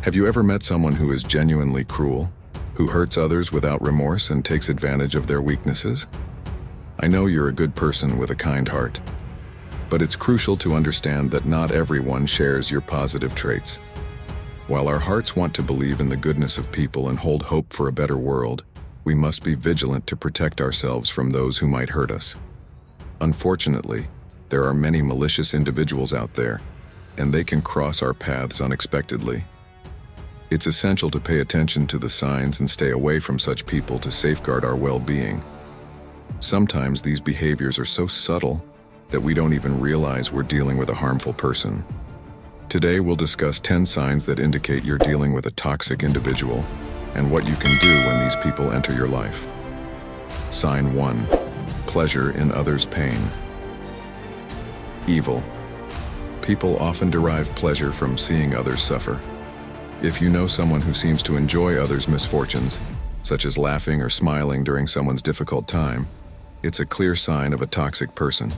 Have you ever met someone who is genuinely cruel, who hurts others without remorse and takes advantage of their weaknesses? I know you're a good person with a kind heart, but it's crucial to understand that not everyone shares your positive traits. While our hearts want to believe in the goodness of people and hold hope for a better world, we must be vigilant to protect ourselves from those who might hurt us. Unfortunately, there are many malicious individuals out there, and they can cross our paths unexpectedly. It's essential to pay attention to the signs and stay away from such people to safeguard our well-being. Sometimes these behaviors are so subtle that we don't even realize we're dealing with a harmful person. Today we'll discuss 10 signs that indicate you're dealing with a toxic individual and what you can do when these people enter your life. Sign 1. Pleasure in others' pain. Evil. People often derive pleasure from seeing others suffer. If you know someone who seems to enjoy others' misfortunes, such as laughing or smiling during someone's difficult time, it's a clear sign of a toxic person.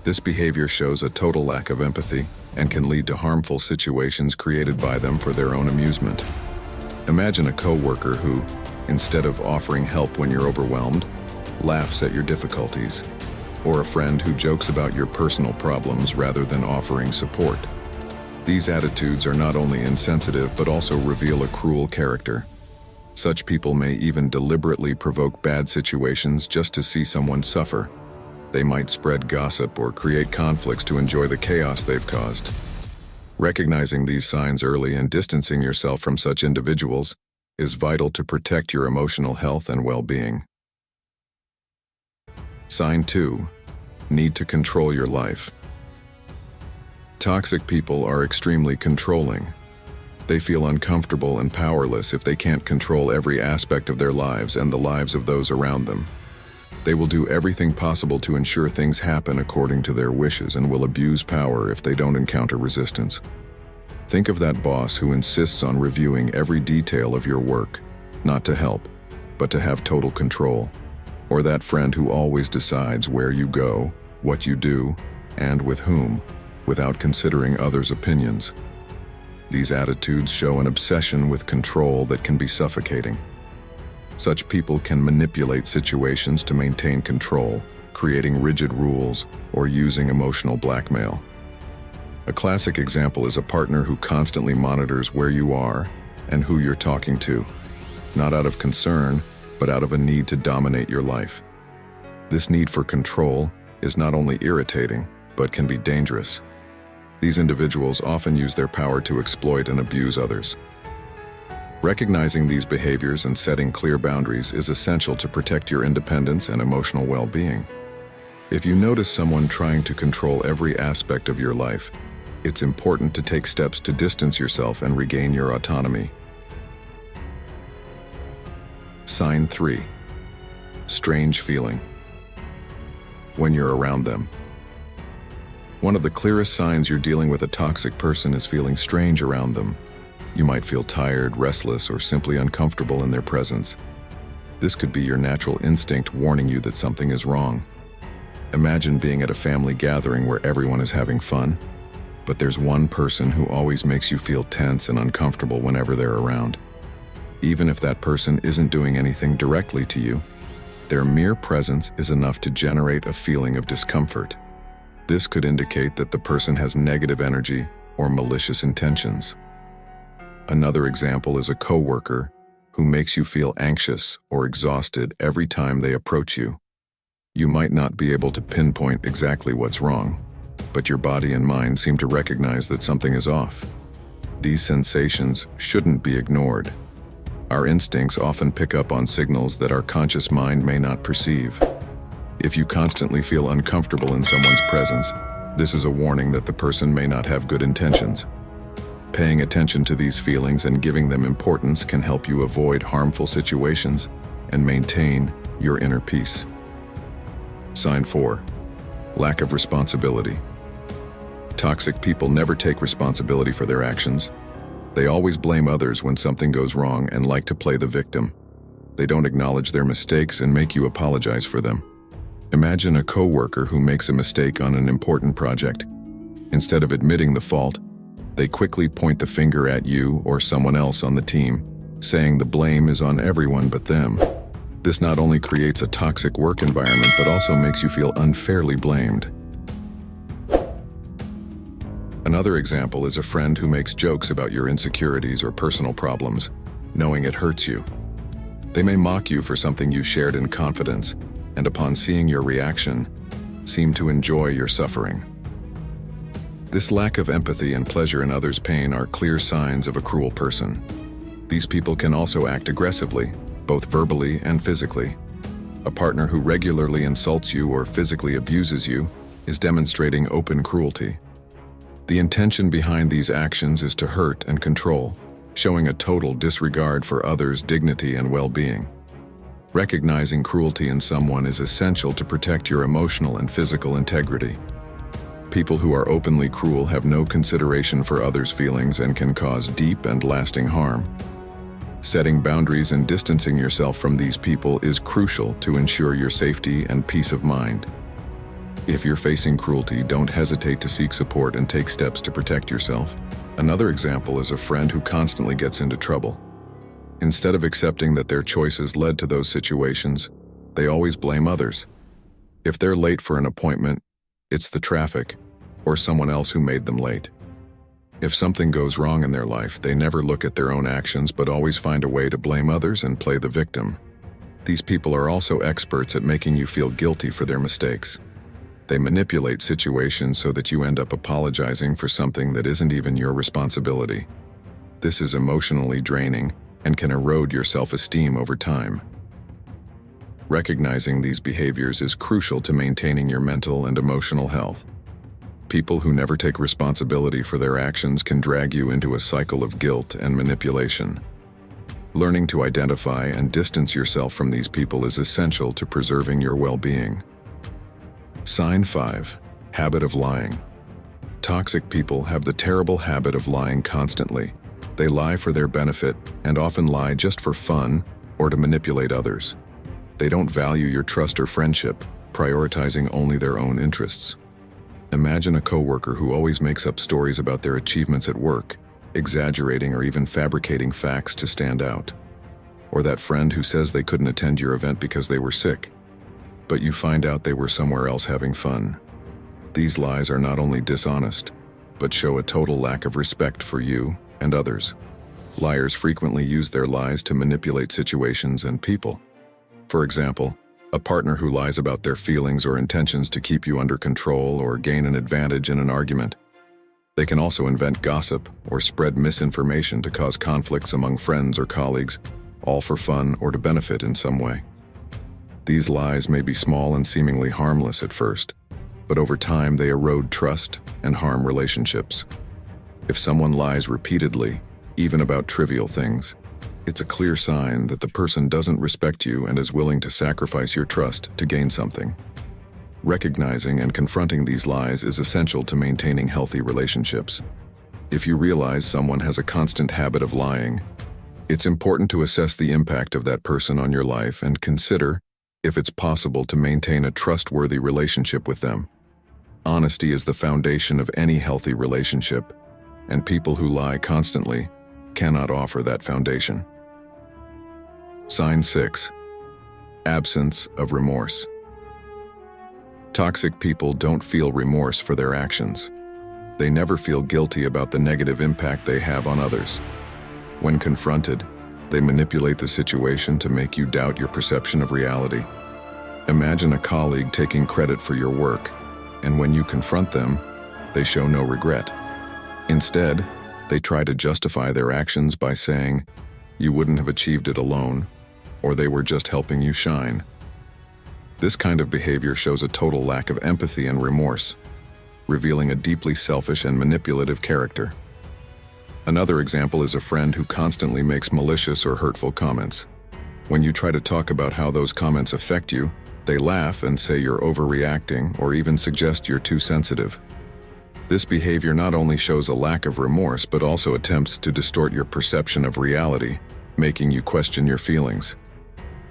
This behavior shows a total lack of empathy and can lead to harmful situations created by them for their own amusement. Imagine a coworker who, instead of offering help when you're overwhelmed, laughs at your difficulties, or a friend who jokes about your personal problems rather than offering support. These attitudes are not only insensitive but also reveal a cruel character. Such people may even deliberately provoke bad situations just to see someone suffer. They might spread gossip or create conflicts to enjoy the chaos they've caused. Recognizing these signs early and distancing yourself from such individuals is vital to protect your emotional health and well-being. Sign 2. Need to control your life. Toxic people are extremely controlling. They feel uncomfortable and powerless if they can't control every aspect of their lives and the lives of those around them. They will do everything possible to ensure things happen according to their wishes and will abuse power if they don't encounter resistance. Think of that boss who insists on reviewing every detail of your work, not to help, but to have total control. Or that friend who always decides where you go, what you do, and with whom, without considering others' opinions. These attitudes show an obsession with control that can be suffocating. Such people can manipulate situations to maintain control, creating rigid rules or using emotional blackmail. A classic example is a partner who constantly monitors where you are and who you're talking to, not out of concern, but out of a need to dominate your life. This need for control is not only irritating, but can be dangerous. These individuals often use their power to exploit and abuse others. Recognizing these behaviors and setting clear boundaries is essential to protect your independence and emotional well-being. If you notice someone trying to control every aspect of your life, it's important to take steps to distance yourself and regain your autonomy. Sign 3. Strange feeling. When you're around them. One of the clearest signs you're dealing with a toxic person is feeling strange around them. You might feel tired, restless, or simply uncomfortable in their presence. This could be your natural instinct warning you that something is wrong. Imagine being at a family gathering where everyone is having fun, but there's one person who always makes you feel tense and uncomfortable whenever they're around. Even if that person isn't doing anything directly to you, their mere presence is enough to generate a feeling of discomfort. This could indicate that the person has negative energy or malicious intentions. Another example is a coworker who makes you feel anxious or exhausted every time they approach you. You might not be able to pinpoint exactly what's wrong, but your body and mind seem to recognize that something is off. These sensations shouldn't be ignored. Our instincts often pick up on signals that our conscious mind may not perceive. If you constantly feel uncomfortable in someone's presence, this is a warning that the person may not have good intentions. Paying attention to these feelings and giving them importance can help you avoid harmful situations and maintain your inner peace. Sign 4. Lack of responsibility. Toxic people never take responsibility for their actions. They always blame others when something goes wrong and like to play the victim. They don't acknowledge their mistakes and make you apologize for them. Imagine a coworker who makes a mistake on an important project. Instead of admitting the fault, They quickly point the finger at you or someone else on the team, saying the blame is on everyone but them. This not only creates a toxic work environment but also makes you feel unfairly blamed. Another example is a friend who makes jokes about your insecurities or personal problems, knowing it hurts you. They may mock you for something you shared in confidence, and upon seeing your reaction, seem to enjoy your suffering. This lack of empathy and pleasure in others' pain are clear signs of a cruel person. These people can also act aggressively, both verbally and physically. A partner who regularly insults you or physically abuses you is demonstrating open cruelty. The intention behind these actions is to hurt and control, showing a total disregard for others' dignity and well-being. Recognizing cruelty in someone is essential to protect your emotional and physical integrity. People who are openly cruel have no consideration for others' feelings and can cause deep and lasting harm. Setting boundaries and distancing yourself from these people is crucial to ensure your safety and peace of mind. If you're facing cruelty, don't hesitate to seek support and take steps to protect yourself. Another example is a friend who constantly gets into trouble. Instead of accepting that their choices led to those situations, they always blame others. If they're late for an appointment, it's the traffic or someone else who made them late. If something goes wrong in their life, they never look at their own actions but always find a way to blame others and play the victim. These people are also experts at making you feel guilty for their mistakes. They manipulate situations so that you end up apologizing for something that isn't even your responsibility. This is emotionally draining and can erode your self-esteem over time. Recognizing these behaviors is crucial to maintaining your mental and emotional health. People who never take responsibility for their actions can drag you into a cycle of guilt and manipulation. Learning to identify and distance yourself from these people is essential to preserving your well-being. Sign 5. Habit of lying. Toxic people have the terrible habit of lying constantly. They lie for their benefit and often lie just for fun or to manipulate others. They don't value your trust or friendship, prioritizing only their own interests. Imagine a coworker who always makes up stories about their achievements at work, exaggerating or even fabricating facts to stand out. Or that friend who says they couldn't attend your event because they were sick, but you find out they were somewhere else having fun. These lies are not only dishonest, but show a total lack of respect for you and others. Liars frequently use their lies to manipulate situations and people. For example, a partner who lies about their feelings or intentions to keep you under control or gain an advantage in an argument. They can also invent gossip or spread misinformation to cause conflicts among friends or colleagues, all for fun or to benefit in some way. These lies may be small and seemingly harmless at first, but over time they erode trust and harm relationships. If someone lies repeatedly, even about trivial things, it's a clear sign that the person doesn't respect you and is willing to sacrifice your trust to gain something. Recognizing and confronting these lies is essential to maintaining healthy relationships. If you realize someone has a constant habit of lying, it's important to assess the impact of that person on your life and consider if it's possible to maintain a trustworthy relationship with them. Honesty is the foundation of any healthy relationship, and people who lie constantly cannot offer that foundation. Sign 6. Absence of remorse. Toxic people don't feel remorse for their actions. They never feel guilty about the negative impact they have on others. When confronted, they manipulate the situation to make you doubt your perception of reality. Imagine a colleague taking credit for your work, and when you confront them, they show no regret. Instead, they try to justify their actions by saying, you wouldn't have achieved it alone, or they were just helping you shine. This kind of behavior shows a total lack of empathy and remorse, revealing a deeply selfish and manipulative character. Another example is a friend who constantly makes malicious or hurtful comments. When you try to talk about how those comments affect you, they laugh and say you're overreacting or even suggest you're too sensitive. This behavior not only shows a lack of remorse but also attempts to distort your perception of reality, making you question your feelings.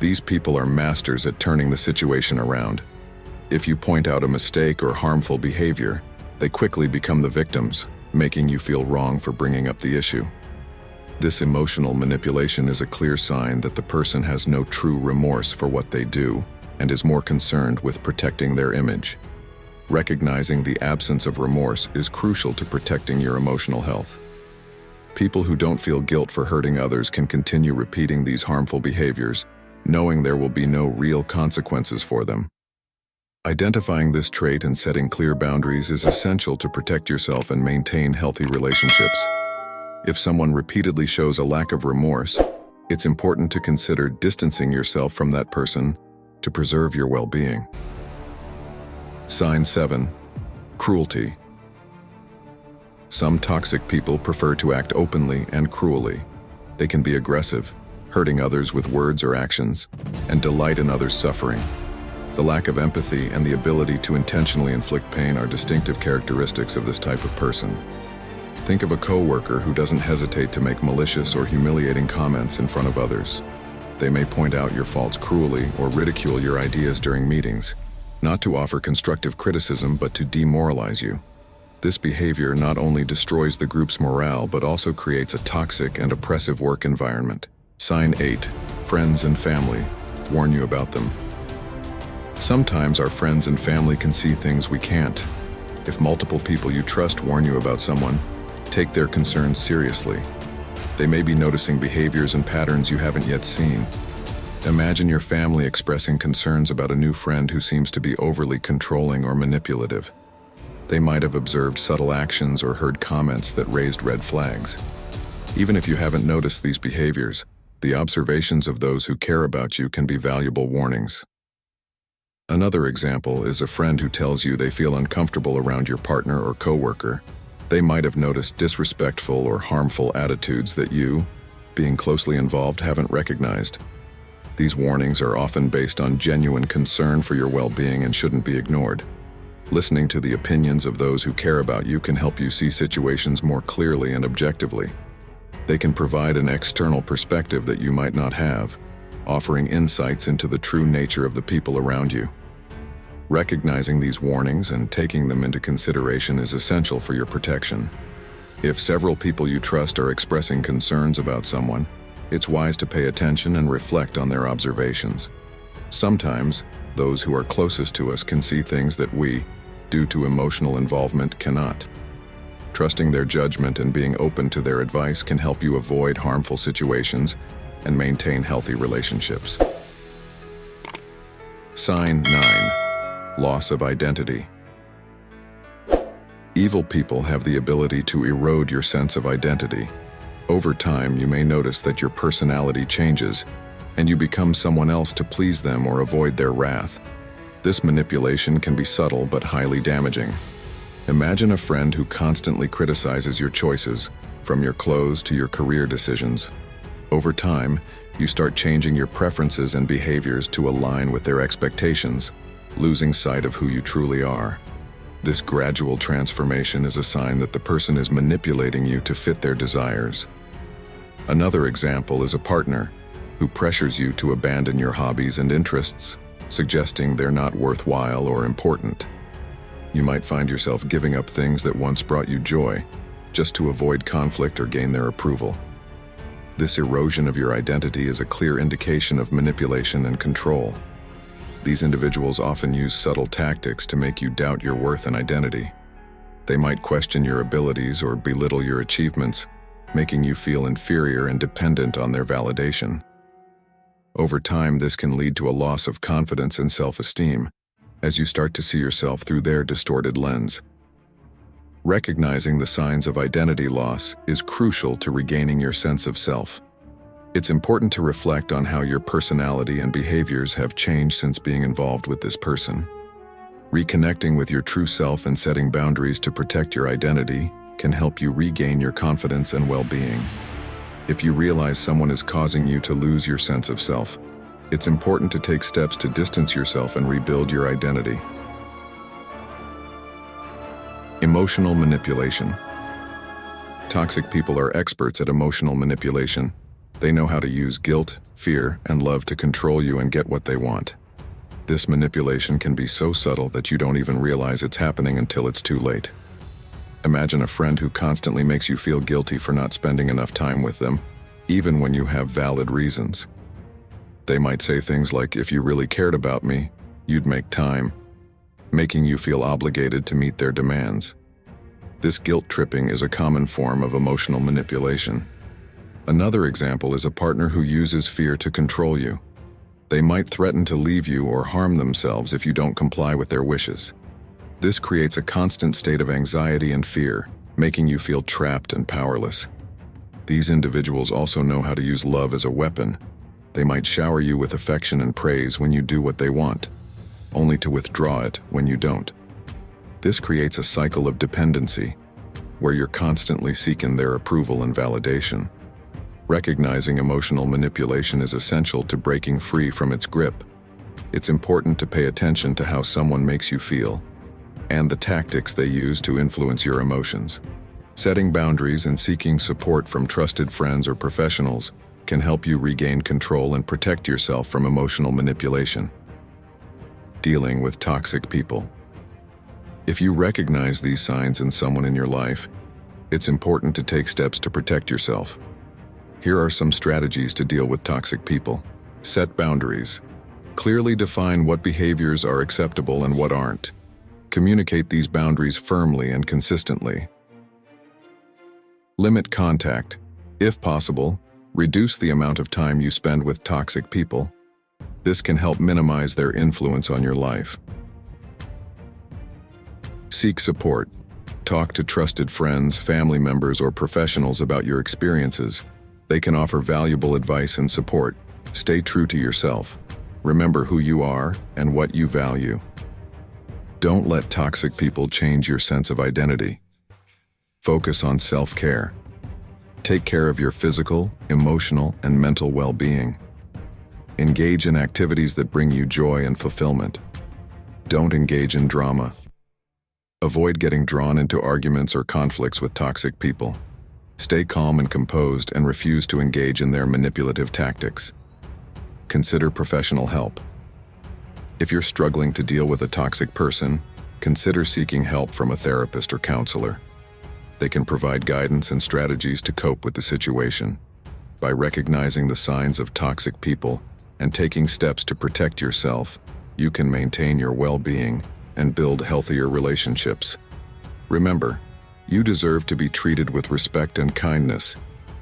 These people are masters at turning the situation around. If you point out a mistake or harmful behavior, they quickly become the victims, making you feel wrong for bringing up the issue. This emotional manipulation is a clear sign that the person has no true remorse for what they do and is more concerned with protecting their image. Recognizing the absence of remorse is crucial to protecting your emotional health. People who don't feel guilt for hurting others can continue repeating these harmful behaviors, knowing there will be no real consequences for them. Identifying this trait and setting clear boundaries is essential to protect yourself and maintain healthy relationships. If someone repeatedly shows a lack of remorse, it's important to consider distancing yourself from that person to preserve your well-being. Sign 7. Cruelty. Some toxic people prefer to act openly and cruelly. They can be aggressive, hurting others with words or actions, and delight in others' suffering. The lack of empathy and the ability to intentionally inflict pain are distinctive characteristics of this type of person. Think of a coworker who doesn't hesitate to make malicious or humiliating comments in front of others. They may point out your faults cruelly or ridicule your ideas during meetings, not to offer constructive criticism but to demoralize you. This behavior not only destroys the group's morale but also creates a toxic and oppressive work environment. Sign 8. Friends and family. Warn you about them. Sometimes our friends and family can see things we can't. If multiple people you trust warn you about someone, take their concerns seriously. They may be noticing behaviors and patterns you haven't yet seen. Imagine your family expressing concerns about a new friend who seems to be overly controlling or manipulative. They might have observed subtle actions or heard comments that raised red flags. Even if you haven't noticed these behaviors, the observations of those who care about you can be valuable warnings. Another example is a friend who tells you they feel uncomfortable around your partner or coworker. They might have noticed disrespectful or harmful attitudes that you, being closely involved, haven't recognized. These warnings are often based on genuine concern for your well-being and shouldn't be ignored. Listening to the opinions of those who care about you can help you see situations more clearly and objectively. They can provide an external perspective that you might not have, offering insights into the true nature of the people around you. Recognizing these warnings and taking them into consideration is essential for your protection. If several people you trust are expressing concerns about someone, it's wise to pay attention and reflect on their observations. Sometimes, those who are closest to us can see things that we, due to emotional involvement, cannot. Trusting their judgment and being open to their advice can help you avoid harmful situations and maintain healthy relationships. Sign 9. Loss of identity. Evil people have the ability to erode your sense of identity. Over time, you may notice that your personality changes, and you become someone else to please them or avoid their wrath. This manipulation can be subtle but highly damaging. Imagine a friend who constantly criticizes your choices, from your clothes to your career decisions. Over time, you start changing your preferences and behaviors to align with their expectations, losing sight of who you truly are. This gradual transformation is a sign that the person is manipulating you to fit their desires. Another example is a partner who pressures you to abandon your hobbies and interests, suggesting they're not worthwhile or important. You might find yourself giving up things that once brought you joy, just to avoid conflict or gain their approval. This erosion of your identity is a clear indication of manipulation and control. These individuals often use subtle tactics to make you doubt your worth and identity. They might question your abilities or belittle your achievements, making you feel inferior and dependent on their validation. Over time, this can lead to a loss of confidence and self-esteem, as you start to see yourself through their distorted lens. Recognizing the signs of identity loss is crucial to regaining your sense of self. It's important to reflect on how your personality and behaviors have changed since being involved with this person. Reconnecting with your true self and setting boundaries to protect your identity can help you regain your confidence and well-being. If you realize someone is causing you to lose your sense of self, it's important to take steps to distance yourself and rebuild your identity. Emotional manipulation. Toxic people are experts at emotional manipulation. They know how to use guilt, fear, and love to control you and get what they want. This manipulation can be so subtle that you don't even realize it's happening until it's too late. Imagine a friend who constantly makes you feel guilty for not spending enough time with them, even when you have valid reasons. They might say things like, "If you really cared about me, you'd make time," making you feel obligated to meet their demands. This guilt tripping is a common form of emotional manipulation. Another example is a partner who uses fear to control you. They might threaten to leave you or harm themselves if you don't comply with their wishes. This creates a constant state of anxiety and fear, making you feel trapped and powerless. These individuals also know how to use love as a weapon. They might shower you with affection and praise when you do what they want, only to withdraw it when you don't. This creates a cycle of dependency, where you're constantly seeking their approval and validation. Recognizing emotional manipulation is essential to breaking free from its grip. It's important to pay attention to how someone makes you feel, and the tactics they use to influence your emotions. Setting boundaries and seeking support from trusted friends or professionals can help you regain control and protect yourself from emotional manipulation. Dealing with toxic people. If you recognize these signs in someone in your life, it's important to take steps to protect yourself. Here are some strategies to deal with toxic people. Set boundaries. Clearly define what behaviors are acceptable and what aren't. Communicate these boundaries firmly and consistently. Limit contact. If possible, reduce the amount of time you spend with toxic people. This can help minimize their influence on your life. Seek support. Talk to trusted friends, family members, or professionals about your experiences. They can offer valuable advice and support. Stay true to yourself. Remember who you are and what you value. Don't let toxic people change your sense of identity. Focus on self-care. Take care of your physical, emotional, and mental well-being. Engage in activities that bring you joy and fulfillment. Don't engage in drama. Avoid getting drawn into arguments or conflicts with toxic people. Stay calm and composed and refuse to engage in their manipulative tactics. Consider professional help. If you're struggling to deal with a toxic person, consider seeking help from a therapist or counselor. They can provide guidance and strategies to cope with the situation. By recognizing the signs of toxic people and taking steps to protect yourself, you can maintain your well-being and build healthier relationships. Remember, you deserve to be treated with respect and kindness,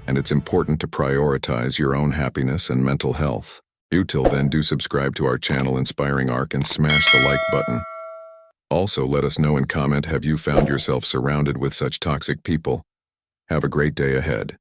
and it's important to prioritize your own happiness and mental health. Till then, do subscribe to our channel Inspiring Arc and smash the like button. Also, let us know in comment, have you found yourself surrounded with such toxic people? Have a great day ahead.